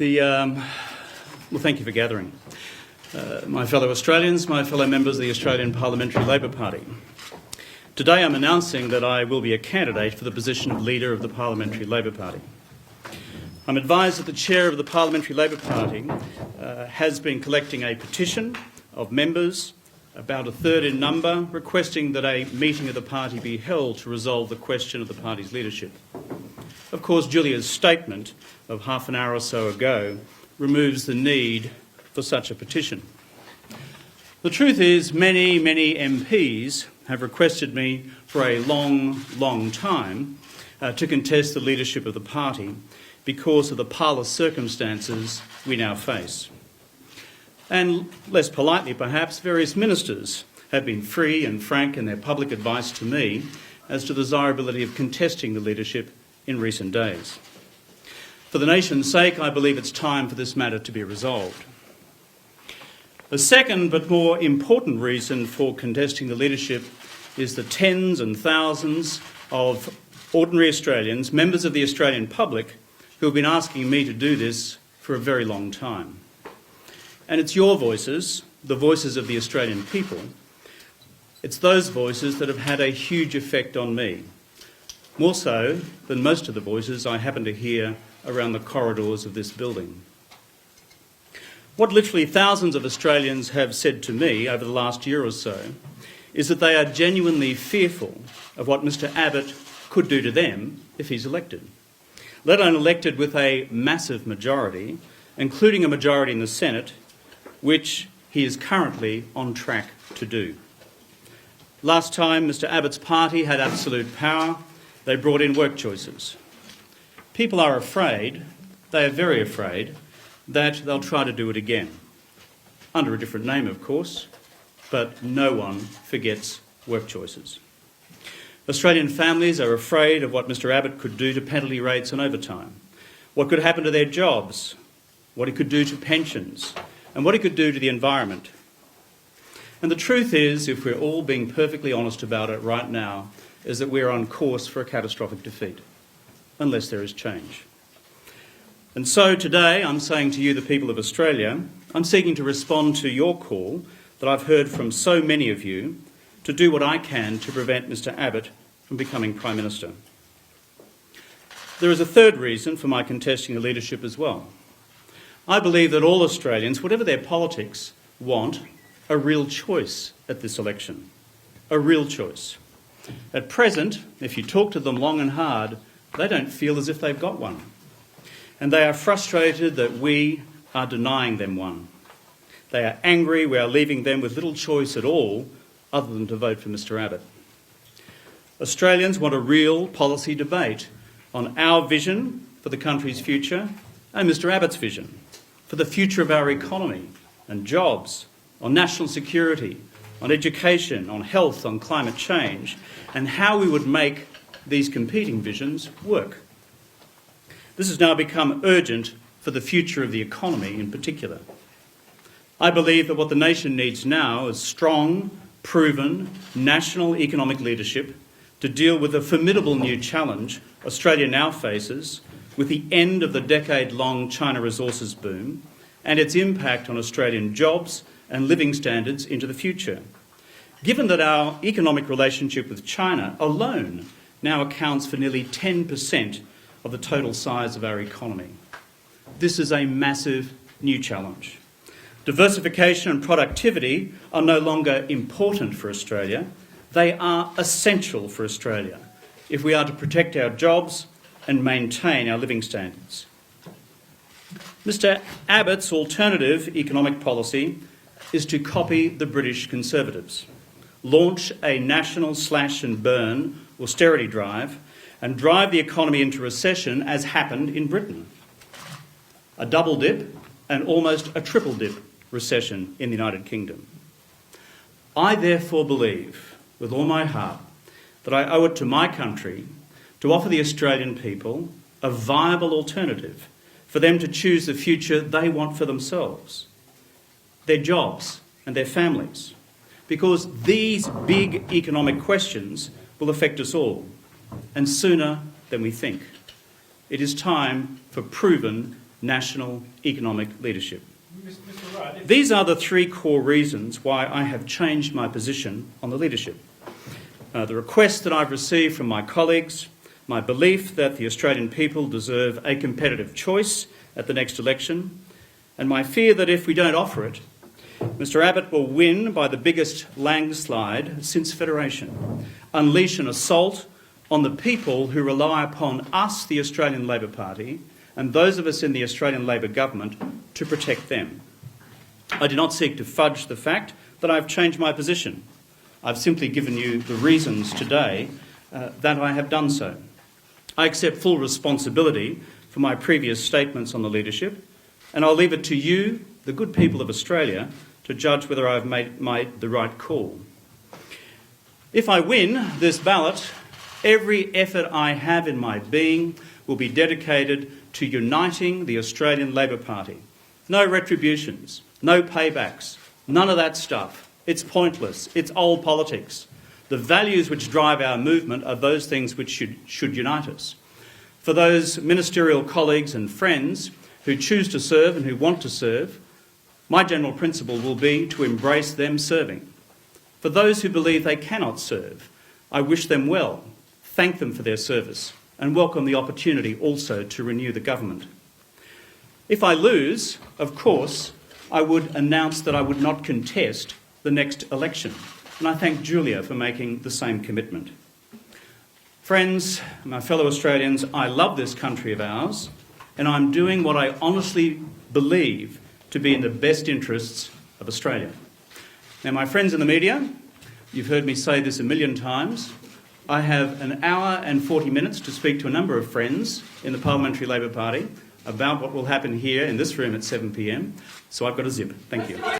Well, thank you for gathering. My fellow Australians, my fellow members of the Australian Parliamentary Labor Party. Today I'm announcing that I will be a candidate for the position of Leader of the Parliamentary Labor Party. I'm advised that the Chair of the Parliamentary Labor Party has been collecting a petition of members, about a third in number, requesting that a meeting of the party be held to resolve the question of the party's leadership. Of course, Julia's statement of half an hour or so ago removes the need for such a petition. The truth is, many MPs have requested me for a long time to contest the leadership of the party because of the parlous circumstances we now face. And less politely perhaps, various ministers have been free and frank in their public advice to me as to the desirability of contesting the leadership in recent days. For the nation's sake, I believe it's time for this matter to be resolved. The second but more important reason for contesting the leadership is the tens and thousands of ordinary Australians, members of the Australian public, who have been asking me to do this for a very long time. And it's your voices, the voices of the Australian people, it's those voices that have had a huge effect on me, more so than most of the voices I happen to hear around the corridors of this building. What literally thousands of Australians have said to me over the last year or so is that they are genuinely fearful of what Mr Abbott could do to them if he's elected, let alone elected with a massive majority, including a majority in the Senate, which he is currently on track to do. Last time Mr Abbott's party had absolute power, they brought in work choices. People are afraid, they are very afraid, that they'll try to do it again. Under a different name, of course, but no one forgets work choices. Australian families are afraid of what Mr Abbott could do to penalty rates and overtime, what could happen to their jobs, what he could do to pensions, and what he could do to the environment. And the truth is, if we're all being perfectly honest about it right now, is that we're on course for a catastrophic defeat, unless there is change. And so today I'm saying to you, the people of Australia, I'm seeking to respond to your call that I've heard from so many of you to do what I can to prevent Mr Abbott from becoming Prime Minister. There is a third reason for my contesting the leadership as well. I believe that all Australians, whatever their politics, want a real choice at this election. A real choice. At present, if you talk to them long and hard, they don't feel as if they've got one. And they are frustrated that we are denying them one. They are angry we are leaving them with little choice at all other than to vote for Mr Abbott. Australians want a real policy debate on our vision for the country's future and Mr Abbott's vision for the future of our economy and jobs, on national security, on education, on health, on climate change, and how we would make these competing visions work. This has now become urgent for the future of the economy in particular. I believe that what the nation needs now is strong, proven, national economic leadership to deal with the formidable new challenge Australia now faces with the end of the decade-long China resources boom and its impact on Australian jobs and living standards into the future. Given that our economic relationship with China alone now accounts for nearly 10% of the total size of our economy. This is a massive new challenge. Diversification and productivity are no longer important for Australia. They are essential for Australia if we are to protect our jobs and maintain our living standards. Mr Abbott's alternative economic policy is to copy the British Conservatives, launch a national slash and burn austerity drive and drive the economy into recession as happened in Britain. A double dip and almost a triple dip recession in the United Kingdom. I therefore believe with all my heart that I owe it to my country to offer the Australian people a viable alternative for them to choose the future they want for themselves, their jobs and their families, because these big economic questions will affect us all, and sooner than we think. It is time for proven national economic leadership. Mr. Rudd, These are the three core reasons why I have changed my position on the leadership. The request that I've received from my colleagues, my belief that the Australian people deserve a competitive choice at the next election, and my fear that if we don't offer it, Mr Abbott will win by the biggest landslide since Federation, unleash an assault on the people who rely upon us, the Australian Labor Party, and those of us in the Australian Labor government to protect them. I do not seek to fudge the fact that I've changed my position. I've simply given you the reasons today that I have done so. I accept full responsibility for my previous statements on the leadership, and I'll leave it to you, the good people of Australia, to judge whether I've made the right call. If I win this ballot, every effort I have in my being will be dedicated to uniting the Australian Labor Party. No retributions, no paybacks, none of that stuff. It's pointless. It's old politics. The values which drive our movement are those things which should unite us. For those ministerial colleagues and friends who choose to serve and who want to serve, my general principle will be to embrace them serving. For those who believe they cannot serve, I wish them well, thank them for their service, and welcome the opportunity also to renew the government. If I lose, of course, I would announce that I would not contest the next election, and I thank Julia for making the same commitment. Friends, my fellow Australians, I love this country of ours, and I'm doing what I honestly believe to be in the best interests of Australia. Now, my friends in the media, you've heard me say this a million times, I have an hour and 40 minutes to speak to a number of friends in the Parliamentary Labor Party about what will happen here in this room at 7 p.m, so I've got a zip. Thank you.